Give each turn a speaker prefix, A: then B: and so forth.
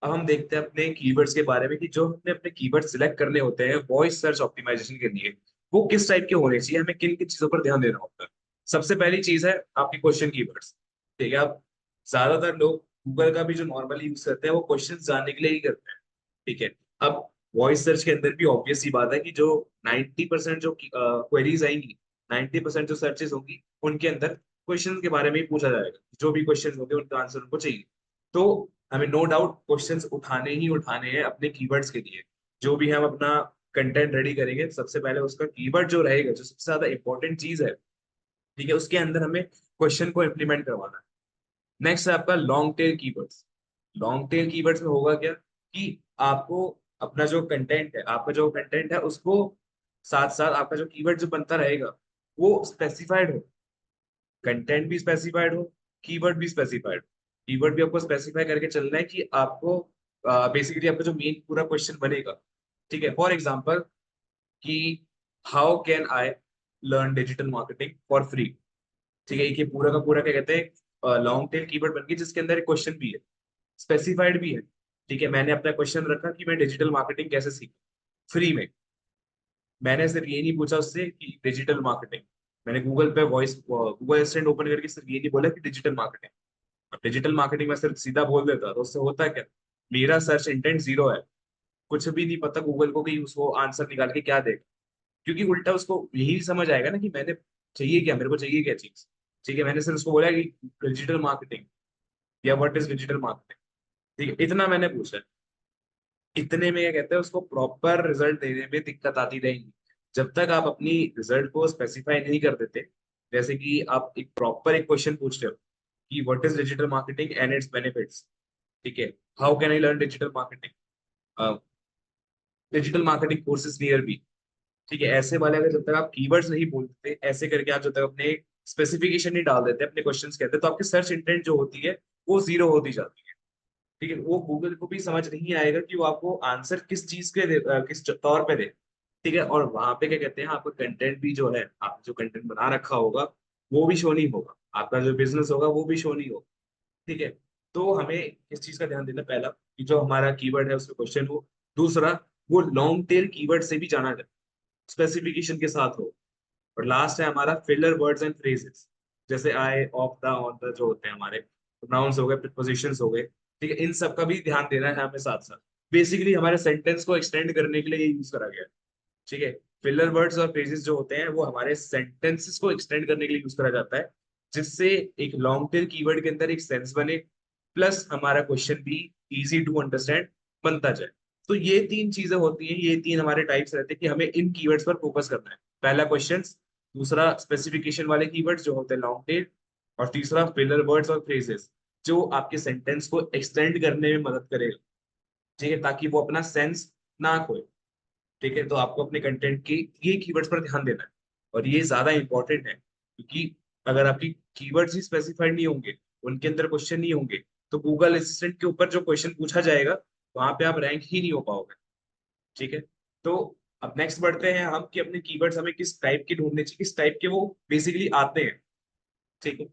A: अब हम देखते हैं अपने कीवर्ड्स के बारे में कि जो हमने अपने कीवर्ड सिलेक्ट करने होते हैं वॉइस सर्च ऑप्टिमाइजेशन के लिए, वो किस टाइप के होने चाहिए, हमें किन किन चीजों पर ध्यान देना होता है। सबसे पहली चीज है आपकी क्वेश्चन कीवर्ड्स। ठीक है, अब ज्यादातर लोग गूगल का भी जो नॉर्मली यूज करते हैं वो क्वेश्चन जानने के लिए ही करते हैं। ठीक है, अब वॉइस सर्च के अंदर भी ऑब्वियस सी बात है कि जो 90% जो क्वेरीज आएंगी, 90% जो सर्चेस होंगी, उनके अंदर क्वेश्चन के बारे में ही पूछा जाएगा। जो भी क्वेश्चन होंगे उनका आंसर उनको चाहिए। तो हमें नो डाउट क्वेश्चंस उठाने ही उठाने हैं अपने कीवर्ड्स के लिए। जो भी हम अपना कंटेंट रेडी करेंगे, सबसे पहले उसका कीवर्ड जो रहेगा, जो सबसे ज्यादा इंपॉर्टेंट चीज है, ठीक है, उसके अंदर हमें क्वेश्चन को इम्प्लीमेंट करवाना है। नेक्स्ट है आपका long tail keywords. Long tail keywords में होगा क्या कि आपको अपना जो कंटेंट है, उसको साथ साथ आपका जो कीवर्ड जो बनता रहेगा वो स्पेसिफाइड हो। कंटेंट भी स्पेसिफाइड हो, कीवर्ड भी स्पेसिफाइड हो। कीवर्ड भी आपको स्पेसिफाई करके चलना है कि आपको बेसिकली आपका जो मेन पूरा क्वेश्चन बनेगा। ठीक है, फॉर एग्जाम्पल कि how can I learn digital marketing for free. ठीक है, ये पूरा का पूरा क्या कहते हैं, लॉन्ग टेल कीवर्ड बन गई जिसके अंदर एक क्वेश्चन भी है, स्पेसिफाइड भी है। ठीक है, मैंने अपना क्वेश्चन रखा कि मैं डिजिटल मार्केटिंग कैसे सीखूं फ्री में। मैंने सिर्फ ये नहीं पूछा उससे कि डिजिटल मार्केटिंग, मैंने गूगल पे वॉइस गूगल असिस्टेंट ओपन करके सिर्फ ये नहीं बोला कि डिजिटल मार्केटिंग। अब डिजिटल मार्केटिंग में सिर्फ सीधा बोल देता तो उससे होता क्या, मेरा सर्च इंटेंट जीरो है। कुछ भी नहीं पता गूगल को कि उसको आंसर निकाल के क्या देगा। क्योंकि उल्टा उसको यही समझ आएगा ना कि मैंने चाहिए क्या, मेरे को चाहिए क्या चीज। ठीक है, मैंने सिर्फ उसको बोला कि डिजिटल मार्केटिंग या व्हाट इज डिजिटल मार्केटिंग। ठीक है, इतना मैंने पूछा। इतने में क्या कहते हैं, उसको प्रॉपर रिजल्ट देने में दिक्कत आती रहेगी। जब तक आप अपनी रिजल्ट को स्पेसिफाई नहीं कर देते, जैसे कि आप एक प्रॉपर एक क्वेश्चन पूछ रहे हो कि what is digital marketing and its benefits. ठीक है, how can I learn digital marketing, digital marketing courses nearby. ठीक है, ऐसे वाले अगर जब तक आप कीवर्ड्स नहीं बोलते, ऐसे करके आप जब तक अपने स्पेसिफिकेशन नहीं डाल देते अपने क्वेश्चंस के अंदर, तो आपकी सर्च इंटेंट जो होती है वो जीरो होती जाती है। ठीक है, वो गूगल को भी समझ नहीं आएगा कि वो आपको आंसर किस चीज के किस तौर पे दे। ठीक है, और वहां पे क्या कहते हैं, आपका कंटेंट भी जो है, आपने जो कंटेंट बना रखा होगा वो भी शो नहीं होगा, आपका जो बिजनेस होगा वो भी शो नहीं होगा। ठीक है, तो हमें इस चीज का ध्यान देना, पहला कि जो हमारा कीवर्ड है उसका क्वेश्चन हो। दूसरा, वो लॉन्ग टेल कीवर्ड से भी जाना जाए, स्पेसिफिकेशन के साथ हो। और लास्ट है हमारा फिलर वर्ड्स एंड फ्रेजेस, जैसे आई, ऑफ, द, ऑन द जो होते हैं हमारे प्रोनाउंस हो गए, प्रीपोजिशंस हो गए। ठीक है, इन सब का भी ध्यान देना है हमें साथ साथ। बेसिकली हमारे सेंटेंस को एक्सटेंड करने के लिए ये यूज करा गया है। ठीक है, फिलर वर्ड्स और फ्रेजेस जो होते हैं वो हमारे सेंटेंसेस को एक्सटेंड करने के लिए यूज करा जाता है, जिससे एक लॉन्ग टेल कीवर्ड के अंदर एक सेंस बने, प्लस हमारा क्वेश्चन भी इजी टू अंडरस्टैंड बनता जाए। तो ये तीन चीजें होती हैं, ये तीन हमारे टाइप्स रहते हैं कि हमें इन कीवर्ड्स पर फोकस करना है। पहला क्वेश्चंस, दूसरा स्पेसिफिकेशन वाले कीवर्ड्स जो होते हैं लॉन्ग टेल, और तीसरा फिलर वर्ड्स और फ्रेजेस जो आपके सेंटेंस को एक्सटेंड करने में मदद करेगा। ठीक है, ताकि वो अपना सेंस ना खोए। ठीक है, तो आपको अपने कंटेंट के ये कीवर्ड्स पर ध्यान देना है, और ये ज्यादा इंपॉर्टेंट है, क्योंकि अगर आपकी कीवर्ड्स ही स्पेसिफाइड नहीं होंगे, उनके अंदर क्वेश्चन नहीं होंगे, तो गूगल असिस्टेंट के ऊपर जो क्वेश्चन पूछा जाएगा वहां पे आप रैंक ही नहीं हो पाओगे। ठीक है, तो अब नेक्स्ट बढ़ते हैं हम कि अपने कीवर्ड्स हमें किस टाइप के ढूंढने चाहिए, किस टाइप के वो बेसिकली आते हैं। ठीक है,